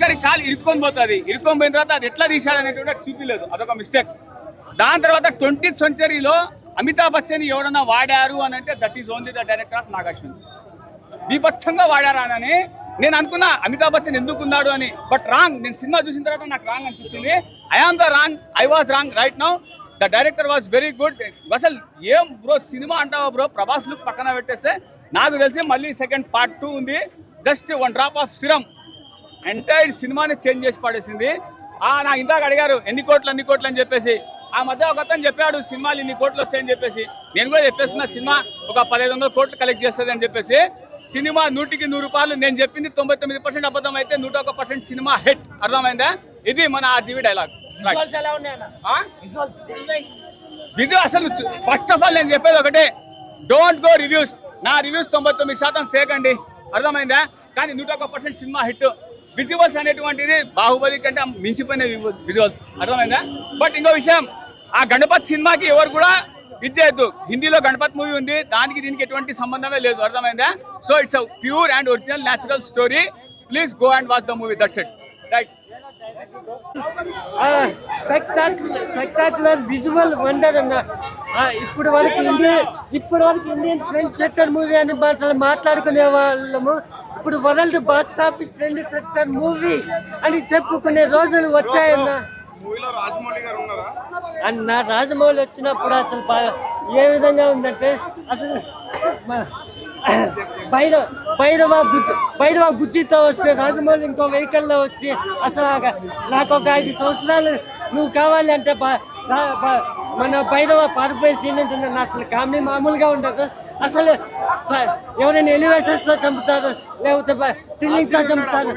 గారి కాలు ఇరుక్కొని పోతుంది. ఇరుక్కొని పోయిన తర్వాత అది ఎట్లా తీశాడనేటువంటి చూపించలేదు, అదొక మిస్టేక్. దాని తర్వాత 20th సెంచరీలో అమితాబ్ బచ్చన్ ఎవరన్నా వాడారు అని అంటే that is only the director of Nag Ashwin. బీభత్సంగా వాడారా అని నేను అనుకున్నా అమితాబ్ బచ్చన్ ఎందుకు ఉన్నాడు అని. But wrong. నేను సినిమా చూసిన తర్వాత నాకు రాంగ్ అనిపించింది. I was wrong right now. The director was very good. అసలు ఏం బ్రో సినిమా అంటావా బ్రో? ప్రభాస్ లుక్ పక్కన పెట్టేస్తే నాకు తెలిసి మళ్ళీ సెకండ్ పార్ట్ 2 ఉంది. Just 1 drop of serum entire సినిమాని చేంజ్ చేసి పడేసింది. నాకు ఇందాక అడిగారు ఎన్ని కోట్లు అని చెప్పేసి. ఆ మధ్య ఒక అతను చెప్పాడు సినిమాలు ఇన్ని కోట్లు వస్తాయని చెప్పేసి. నేను కూడా చెప్పేస్తున్నా సినిమా ఒక 1500 కోట్లు కలెక్ట్ చేస్తుంది అని చెప్పేసి. సినిమా 100కి 100 రూపాయలు. నేను చెప్పింది 99% అబద్ధం అయితే 101% సినిమా హిట్. అర్థమైందా? ఇది మన ఆర్జీవి డైలాగ్. విజువల్ అసలు ఫస్ట్ ఆఫ్ ఆల్ నేను చెప్పేది ఒకటే, డోంట్ గో రివ్యూస్. నా రివ్యూస్ 99% ఫేక్ అండి. అర్థమైందా? కానీ 101% సినిమా హిట్. విజువల్స్ అనేటువంటిది బాహుబలి కంటే మించిపోయిన విజువల్స్. అర్థమైందా? బట్ ఇంకో విషయం, ఆ గణపతి సినిమాకి ఎవరు కూడా ఇచ్చేయద్దు. హిందీలో గణపతి మూవీ ఉంది, దానికి దీనికి ఎటువంటి సంబంధమే లేదు. అర్థమైందా? So it's a pure and original natural story. Please go and watch the movie. That's it. Right. Spectacular visual wonder అన్న. ఇప్పుడు వరకు ఇండియన్ ట్రెండ్ సెక్టర్ మూవీ అని మాట్లాడుకునే వాళ్ళము ఇప్పుడు world box office trend sector movie అని చెప్పుకునే రోజులు వచ్చాయన్న. అన్న రాజమౌళి వచ్చినప్పుడు అసలు ఏ విధంగా ఉందంటే అసలు భైరవ బుజ్జితో వస్తే రాజమౌళి ఇంకో వెహికల్లో వచ్చి అసలు నాకు ఒక 5 సంవత్సరాలు నువ్వు కావాలి అంటే మన భైరవ పారిపోయే సీన్ ఉంటుందన్న. అసలు కామెడీ మామూలుగా ఉండదు. అసలు ఎవరైనా ఎలివేషన్స్తో చంపుతారు, లేకపోతే థ్రిల్లింగ్తో చంపుతారు.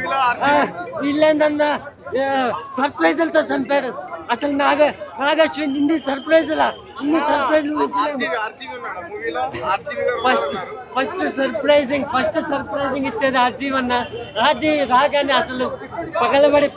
వీళ్ళేందన్నా సర్ప్రైజులతో చంపారు. అసలు నాగాశ్విన్ ఇన్ని సర్ప్రైజులు ఫస్ట్ సర్ప్రైజింగ్ ఇచ్చేది ఆర్జీవి అన్న. ఆర్జీవి రాగానే అసలు పగలబడి